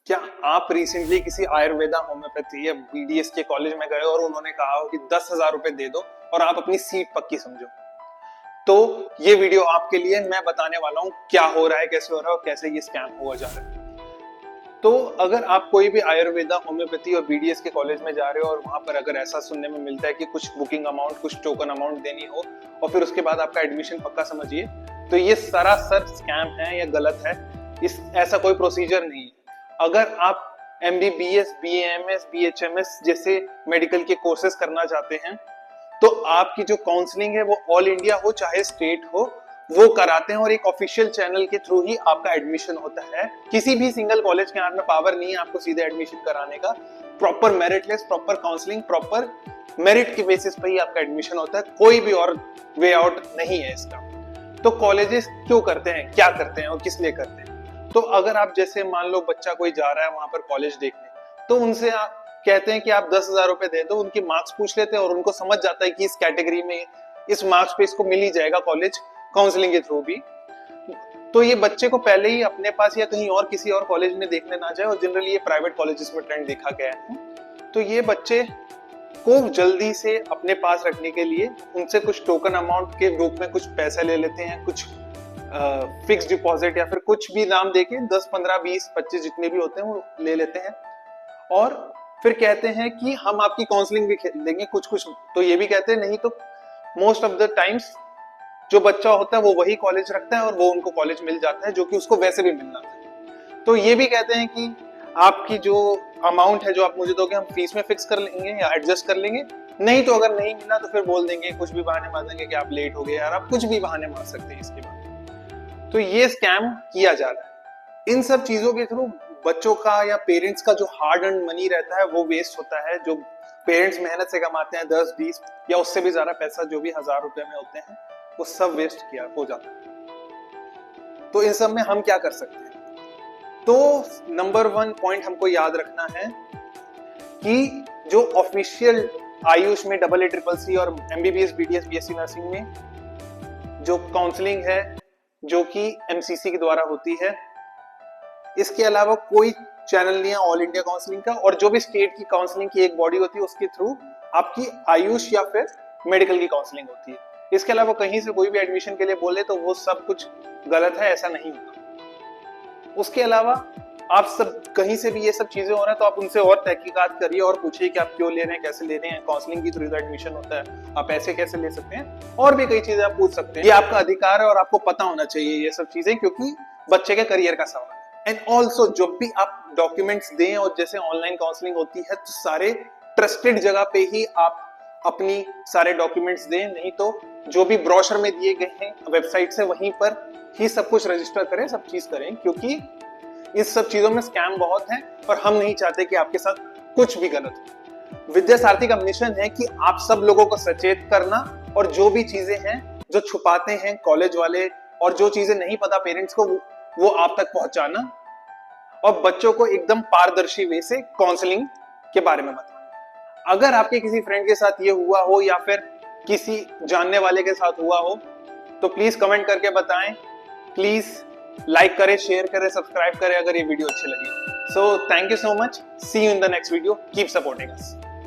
क्या आप रिसेंटली किसी आयुर्वेदा, होम्योपैथी या बीडीएस के कॉलेज में गए और उन्होंने कहा हो कि 10,000 रुपए दे दो और आप अपनी सीट पक्की समझो? तो ये वीडियो आपके लिए, मैं बताने वाला हूँ क्या हो रहा है, कैसे हो रहा है और कैसे ये स्कैम हुआ जा रहा है। तो अगर आप कोई भी आयुर्वेदा, होम्योपैथी और बीडीएस के कॉलेज में जा रहे हो और वहां पर अगर ऐसा सुनने में मिलता है कि कुछ बुकिंग अमाउंट, कुछ टोकन अमाउंट देनी हो और फिर उसके बाद आपका एडमिशन पक्का समझिए, तो ये सरासर स्कैम है या गलत है। ऐसा कोई प्रोसीजर नहीं है। अगर आप एमबीबीएस, बीएएमएस, बीएचएमएस जैसे मेडिकल के कोर्सेज करना चाहते हैं तो आपकी जो काउंसलिंग है वो ऑल इंडिया हो चाहे स्टेट हो, वो कराते हैं और एक ऑफिशियल चैनल के थ्रू ही आपका एडमिशन होता है। किसी भी सिंगल कॉलेज के हाथ में पावर नहीं है आपको सीधे एडमिशन कराने का। Proper meritless, proper counselling, proper merit के बेसिस पे ही आपका एडमिशन होता है। कोई भी और वे आउट नहीं है इसका। तो कॉलेजेस क्यों करते हैं, क्या करते हैं और किस लिए करते हैं? तो अगर आप जैसे मान लो बच्चा कोई जा रहा है वहां पर कॉलेज देखने, तो उनसे आप कहते हैं कि आप 10,000 रुपए दे दो, उनकी मार्क्स पूछ लेते हैं और उनको समझ जाता है कि इस कैटेगरी में इस मार्क्स पे इसको मिल ही जाएगा कॉलेज काउंसलिंग के थ्रू भी। तो ये बच्चे को पहले ही अपने पास या कहीं और किसी और कॉलेज में देखने ना जाए, और जनरली ये प्राइवेट कॉलेजेस में ट्रेंड देखा गया है। तो ये बच्चे को जल्दी से अपने पास रखने के लिए उनसे कुछ टोकन अमाउंट के रूप में कुछ पैसा ले लेते हैं, कुछ फिक्स डिपॉजिट या फिर कुछ भी नाम देके 10, 15, 20, 25 जितने भी होते हैं वो ले लेते हैं और फिर कहते हैं कि हम आपकी काउंसलिंग भी देंगे। कुछ कुछ तो ये भी कहते हैं, नहीं तो मोस्ट ऑफ द टाइम्स जो बच्चा होता है वो वही कॉलेज रखता है और वो उनको कॉलेज मिल जाता है जो कि उसको वैसे भी मिलना था। तो ये भी कहते हैं कि आपकी जो अमाउंट है जो आप मुझे दोगे हम फीस में फिक्स कर लेंगे या एडजस्ट कर लेंगे। नहीं तो अगर नहीं मिला तो फिर बोल देंगे, कुछ भी बहाने मार देंगे कि आप लेट हो गए यार, आप कुछ भी बहाने मार सकते हैं इसके बाद। तो ये स्कैम किया जा रहा है। इन सब चीजों के थ्रू बच्चों का या पेरेंट्स का जो हार्ड अर्न मनी रहता है वो वेस्ट होता है। जो पेरेंट्स मेहनत से कमाते हैं 10, 20 या उससे भी ज्यादा पैसा, जो भी 1,000 रुपए में होते हैं, वो सब वेस्ट किया हो जाता है। तो इन सब में हम क्या कर सकते हैं? तो नंबर 1 पॉइंट हमको याद रखना है कि जो ऑफिशियल आयुष में AAA और MBBS, BDS, BSc नर्सिंग में जो काउंसलिंग है जो कि MCC के द्वारा होती है, इसके अलावा कोई चैनल नहीं है ऑल इंडिया काउंसलिंग का। और जो भी स्टेट की काउंसलिंग की एक बॉडी होती है उसके थ्रू आपकी आयुष या फिर मेडिकल की काउंसलिंग होती है। इसके अलावा कहीं से कोई भी एडमिशन के लिए बोले तो वो सब कुछ गलत है, ऐसा नहीं होता। उसके अलावा आप सब कहीं से भी ये सब चीजें हो रहा है तो आप उनसे और तहकीकात करिए और पूछिए कि आप क्यों ले रहे हैं, कैसे ले रहे हैं। काउंसलिंग की थ्रू एडमिशन होता है, आप ऐसे कैसे ले सकते हैं, और भी कई चीजें आप पूछ सकते हैं। ये आपका अधिकार है और आपको पता होना चाहिए ये सब चीजें, क्योंकि बच्चे के करियर का सवाल है। एंड ऑल्सो जब भी आप डॉक्यूमेंट्स दें, और जैसे ऑनलाइन काउंसलिंग होती है तो सारे ट्रस्टेड जगह पे ही आप अपनी सारे डॉक्यूमेंट्स दें। नहीं तो जो भी ब्रोशर में दिए गए हैं वेबसाइट से वहीं पर ही सब कुछ रजिस्टर करें, सब चीज करें, क्योंकि इस सब चीजों में स्कैम बहुत है और हम नहीं चाहते कि आपके साथ कुछ भी गलत हो। विद्या सारथी का मिशन है कि आप सब लोगों को सचेत करना और जो भी चीजें हैं जो छुपाते हैं कॉलेज वाले और जो चीजें नहीं पता पेरेंट्स को वो आप तक पहुंचाना, और बच्चों को एकदम पारदर्शी वे से काउंसलिंग के बारे में बताना। अगर आपके किसी फ्रेंड के साथ ये हुआ हो या फिर किसी जानने वाले के साथ हुआ हो तो प्लीज कमेंट करके बताएं। प्लीज लाइक करें, शेयर करें, सब्सक्राइब करें अगर ये वीडियो अच्छी लगी। So thank you so much, see you in the next video, keep supporting us.